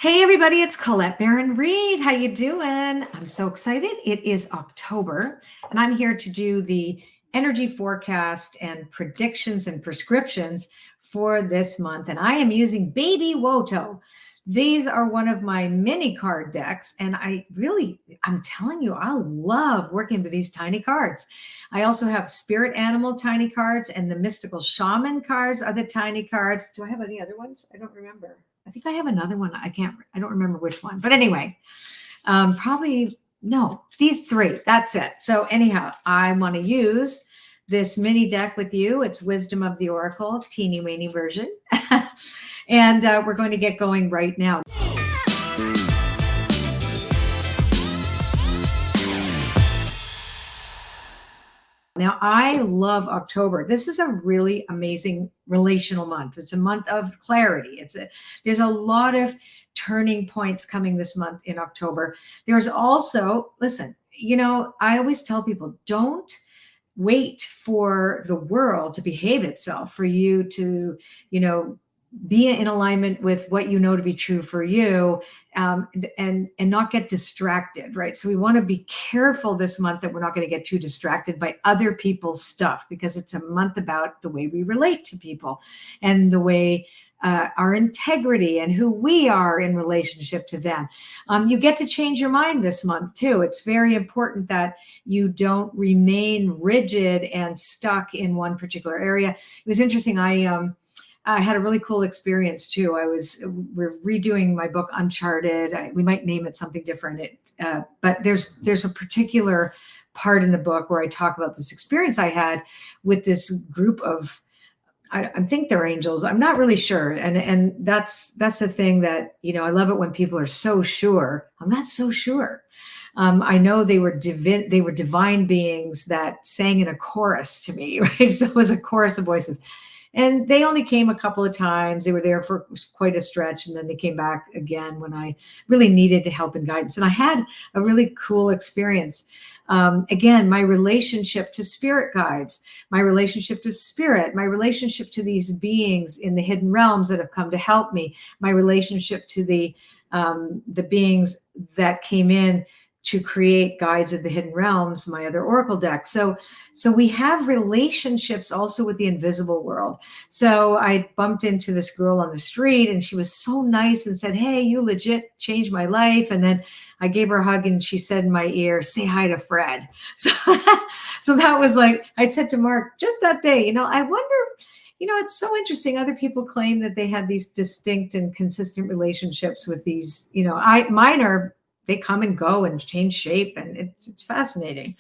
Hey everybody, it's Colette Baron-Reid. How you doing? I'm so excited. It is October, and I'm here to do the energy forecast and predictions and prescriptions for this month. And I am using Baby WOTO. These are one of my mini card decks, and I'm telling you, I love working with these tiny cards. I also have spirit animal tiny cards, and the mystical shaman cards are the tiny cards. Do I have any other ones? I don't remember. I think I have another one. I don't remember which one. But anyway, probably, no, these three. That's it. So anyhow, I want to use this mini deck with you. It's Wisdom of the Oracle, teeny weeny version. And we're going to get going right now. Now, I love October. This is a really amazing relational month. It's a month of clarity. There's a lot of turning points coming this month in October. There's also, listen, I always tell people, don't wait for the world to behave itself for you to, be in alignment with what you know to be true for you, and not get distracted, right? So we want to be careful this month that we're not going to get too distracted by other people's stuff, because it's a month about the way we relate to people and the way our integrity and who we are in relationship to them. You get to change your mind this month too. It's very important that you don't remain rigid and stuck in one particular area. It was interesting. I had a really cool experience too. We're redoing my book Uncharted. We might name it something different. But there's a particular part in the book where I talk about this experience I had with this group of, I think they're angels. I'm not really sure. And that's the thing that, I love it when people are so sure. I'm not so sure. I know they were divine beings that sang in a chorus to me, right? So it was a chorus of voices. And they only came a couple of times. They were there for quite a stretch, and then they came back again when I really needed help and guidance. And I had a really cool experience. Again, my relationship to spirit guides, my relationship to spirit, my relationship to these beings in the hidden realms that have come to help me, my relationship to the beings that came in to create Guides of the Hidden Realms, my other Oracle deck. So we have relationships also with the invisible world. So I bumped into this girl on the street, and she was so nice and said, "Hey, you legit changed my life." And then I gave her a hug, and she said in my ear, "Say hi to Fred." So that was like, I said to Mark just that day, I wonder, it's so interesting. Other people claim that they have these distinct and consistent relationships with these, mine are, they come and go and change shape, and it's fascinating.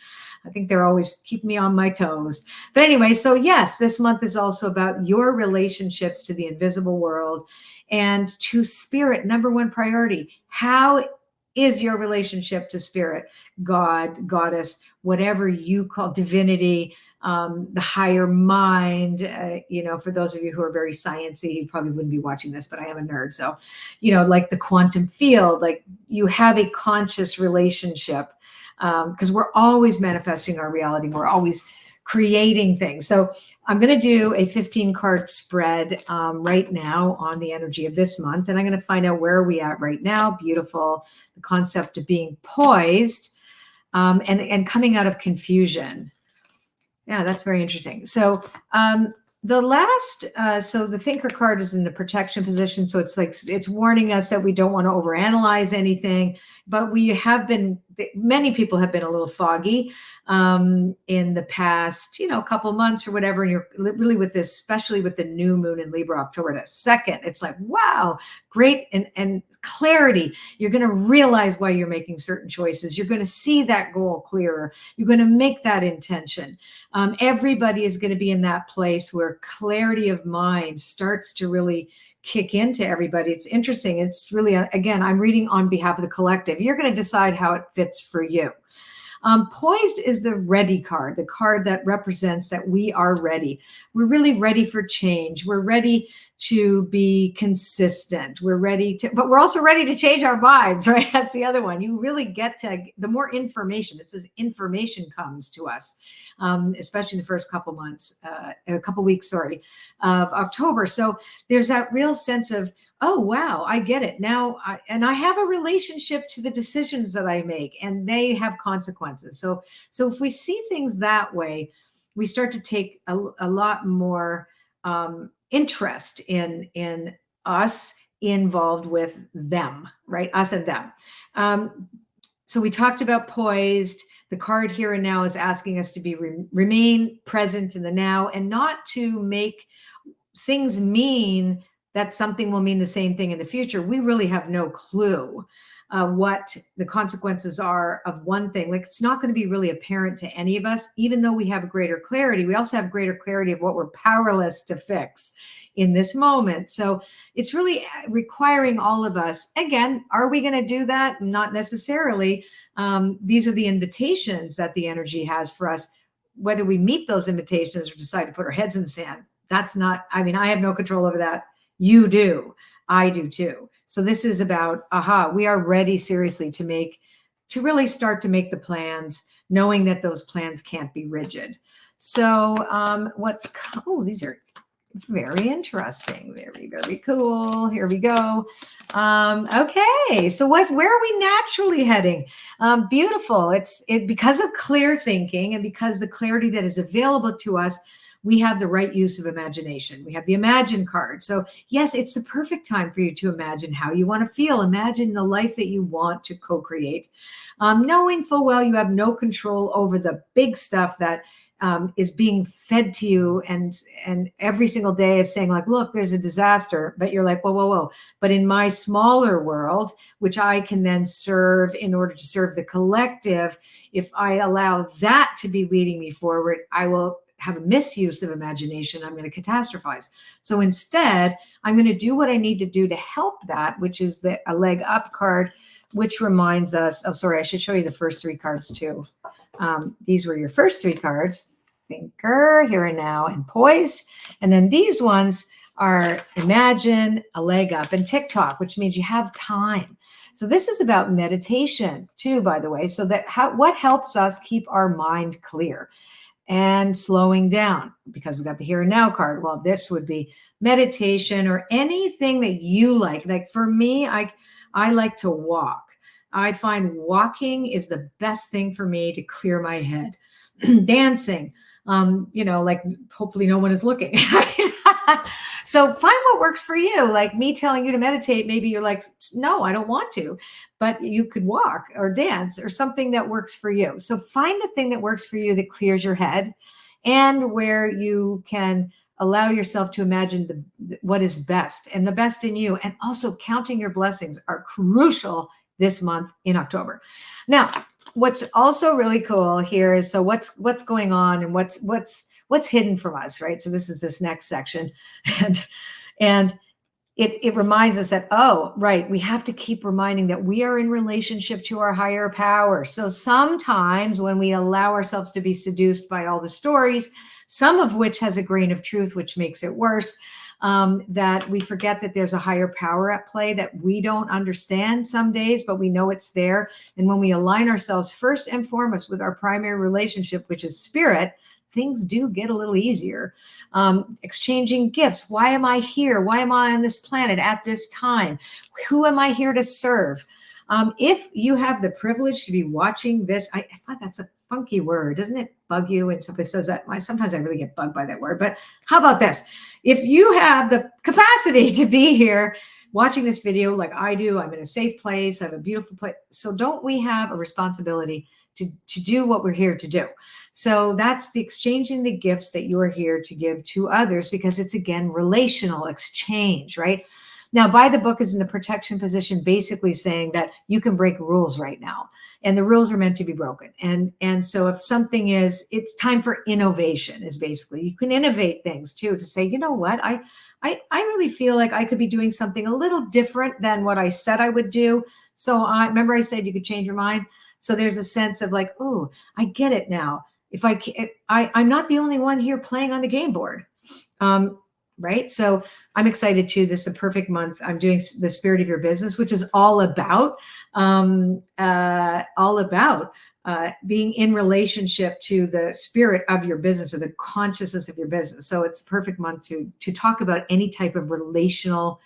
I think they're always keeping me on my toes. But anyway, so yes, this month is also about your relationships to the invisible world and to spirit. Number one priority. How is your relationship to spirit, God, goddess, whatever you call divinity, the higher mind? For those of you who are very sciencey, you probably wouldn't be watching this, but I am a nerd. So, like the quantum field, like you have a conscious relationship, because we're always manifesting our reality. We're always creating things. So I'm going to do a 15 card spread right now on the energy of this month. And I'm going to find out where are we at right now. Beautiful. The concept of being poised and coming out of confusion. Yeah, that's very interesting. So the thinker card is in the protection position. So it's warning us that we don't want to overanalyze anything, but many people have been a little foggy in the past, couple months or whatever. And you're really with this, especially with the new moon in Libra, October the 2nd, it's like, wow, great. And clarity. You're going to realize why you're making certain choices. You're going to see that goal clearer. You're going to make that intention. Everybody is going to be in that place where clarity of mind starts to really kick into everybody. It's interesting. It's really, again, I'm reading on behalf of the collective. You're going to decide how it fits for you. Poised is the ready card, the card that represents that we are ready. We're really ready for change. We're ready to be consistent. We're ready to, but we're also ready to change our minds, right? That's the other one. You really get to, the more information, it's as information comes to us, especially in the first couple months, weeks, of October. So there's that real sense of, oh, wow, I get it now. And I have a relationship to the decisions that I make, and they have consequences. So if we see things that way, we start to take a lot more interest in us involved with them, right? Us and them. So we talked about poised. The card here and now is asking us to remain present in the now, and not to make things mean that something will mean the same thing in the future. We really have no clue what the consequences are of one thing. Like, it's not going to be really apparent to any of us, even though we have greater clarity. We also have greater clarity of what we're powerless to fix in this moment. So it's really requiring all of us. Again, are we going to do that? Not necessarily. These are the invitations that the energy has for us. Whether we meet those invitations or decide to put our heads in the sand, that's not, I mean, I have no control over that. You do. I do too. So this is about, we are ready seriously to really start to make the plans, knowing that those plans can't be rigid. So these are very interesting. Very, very cool. Here we go. Okay. So where are we naturally heading? Beautiful. Because of clear thinking and because the clarity that is available to us, we have the right use of imagination. We have the Imagine card. So yes, it's the perfect time for you to imagine how you want to feel. Imagine the life that you want to co-create, knowing full well you have no control over the big stuff that is being fed to you, and every single day is saying like, look, there's a disaster, but you're like, whoa. But in my smaller world, which I can then serve in order to serve the collective, if I allow that to be leading me forward, I will have a misuse of imagination. I'm going to catastrophize. So instead, I'm going to do what I need to do to help that, which is a leg up card, which reminds us, oh, sorry, I should show you the first three cards too. These were your first three cards: Thinker, Here and Now, and Poised. And then these ones are Imagine, a leg up, and TikTok, which means you have time. So this is about meditation too, by the way. So what helps us keep our mind clear and slowing down, because we got the Here and Now card. Well, this would be meditation or anything that you like. Like for me, I like to walk. I find walking is the best thing for me to clear my head. Dancing, like hopefully no one is looking. So find what works for you. Like me telling you to meditate, maybe you're like, no, I don't want to, but you could walk or dance or something that works for you. So find the thing that works for you, that clears your head, and where you can allow yourself to imagine what is best and the best in you. And also counting your blessings are crucial this month in October. Now, what's also really cool here is, so what's going on and what's hidden from us, right? So this is this next section. And it reminds us that, oh, right, we have to keep reminding that we are in relationship to our higher power. So sometimes when we allow ourselves to be seduced by all the stories, some of which has a grain of truth, which makes it worse, that we forget that there's a higher power at play that we don't understand some days, but we know it's there. And when we align ourselves first and foremost with our primary relationship, which is spirit, things do get a little easier. Exchanging gifts. Why am I here? Why am I on this planet at this time? Who am I here to serve? If you have the privilege to be watching this, I thought that's a funky word. Doesn't it bug you when somebody says that? Sometimes I really get bugged by that word, but how about this? If you have the capacity to be here watching this video like I do, I'm in a safe place, I have a beautiful place. So don't we have a responsibility to do what we're here to do? So that's the exchanging the gifts that you're here to give to others, because it's, again, relational exchange, right? Now, by the book is in the protection position, basically saying that you can break rules right now, and the rules are meant to be broken. And so if something is, it's time for innovation, is basically, you can innovate things too, to say, you know what, I really feel like I could be doing something a little different than what I said I would do. So remember I said you could change your mind. So there's a sense of like, oh, I get it now. If I'm not the only one here playing on the game board. Right. So I'm excited too. This is a perfect month. I'm doing the Spirit of Your Business, which is all about being in relationship to the spirit of your business, or the consciousness of your business. So it's a perfect month to talk about any type of relational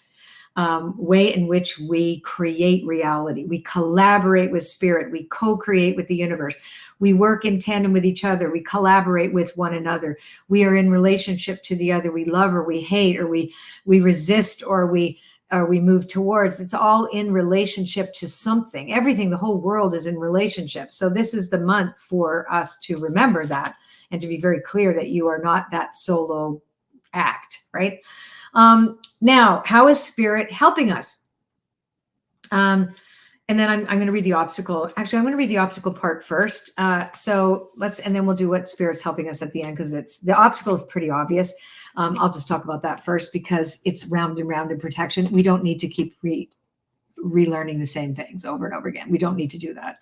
way in which we create reality. We collaborate with spirit. We co-create with the universe. We work in tandem with each other. We collaborate with one another. We are in relationship to the other. We love or we hate, or we resist, or we move towards. It's all in relationship to something. Everything, the whole world is in relationship. So this is the month for us to remember that and to be very clear that you are not that solo act, right? Now, how is spirit helping us? And then I'm going to read the obstacle. Actually, I'm going to read the obstacle part first. So and then we'll do what spirit's helping us at the end, because the obstacle is pretty obvious. I'll just talk about that first because it's round and round in protection. We don't need to keep relearning the same things over and over again. We don't need to do that.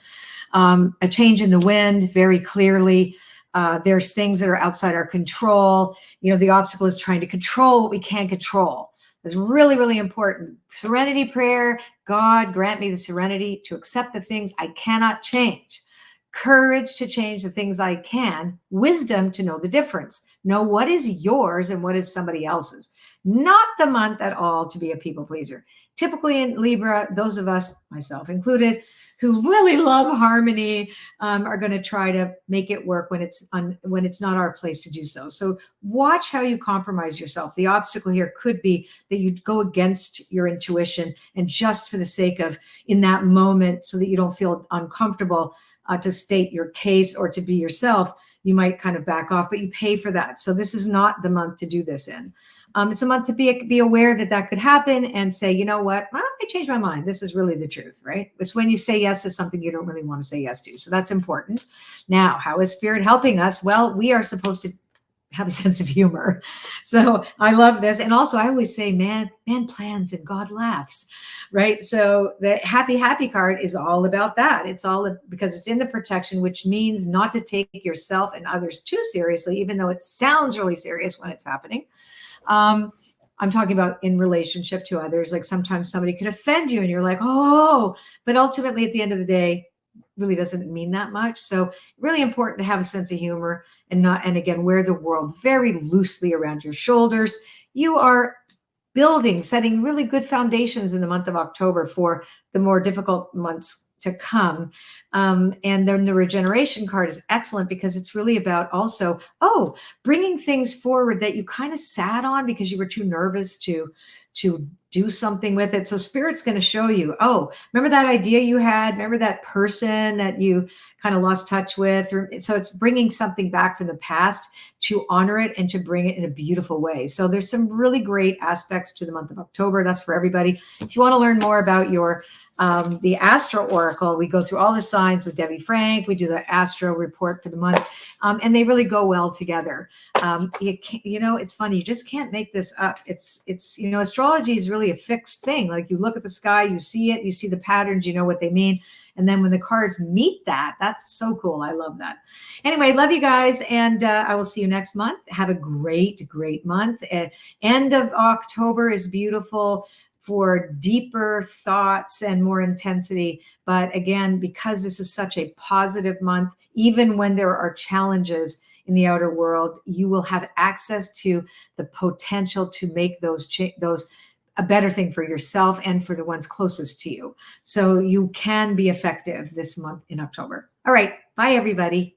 A change in the wind, very clearly. There's things that are outside our control. The obstacle is trying to control what we can't control. It's really, really important. Serenity prayer. God, grant me the serenity to accept the things I cannot change. Courage to change the things I can. Wisdom to know the difference. Know what is yours and what is somebody else's. Not the month at all to be a people pleaser. Typically in Libra, those of us, myself included, who really love harmony, are going to try to make it work when it's not our place to do so. So watch how you compromise yourself. The obstacle here could be that you go against your intuition, and just for the sake of in that moment, so that you don't feel uncomfortable to state your case or to be yourself, you might kind of back off, but you pay for that. So this is not the month to do this in. It's a month to be aware that could happen and say, you know what, I changed my mind. This is really the truth, right? It's when you say yes to something you don't really want to say yes to. So that's important. Now, how is spirit helping us? Well, we are supposed to have a sense of humor. So I love this. And also I always say, man plans and God laughs, right? So the happy card is all about that. It's all because it's in the protection, which means not to take yourself and others too seriously, even though it sounds really serious when it's happening. I'm talking about in relationship to others. Like sometimes somebody could offend you and you're like, oh, but ultimately at the end of the day, really doesn't mean that much. So really important to have a sense of humor and again, wear the world very loosely around your shoulders. You are setting really good foundations in the month of October for the more difficult months to come. And then the regeneration card is excellent because it's really about also, bringing things forward that you kind of sat on because you were too nervous to do something with it. So spirit's going to show you, remember that idea you had? Remember that person that you kind of lost touch with? So it's bringing something back from the past to honor it and to bring it in a beautiful way. So there's some really great aspects to the month of October. That's for everybody. If you want to learn more about the Astro Oracle, we go through all the signs with Debbie Frank. We do the Astro report for the month, and they really go well together. It's funny. You just can't make this up. It's astrology is really a fixed thing. Like you look at the sky, you see it, you see the patterns, you know what they mean. And then when the cards meet that's so cool. I love that. Anyway, love you guys. And I will see you next month. Have a great, great month. End of October is beautiful for deeper thoughts and more intensity. But again, because this is such a positive month, even when there are challenges in the outer world, you will have access to the potential to make those a better thing for yourself and for the ones closest to you. So you can be effective this month in October. All right. Bye, everybody.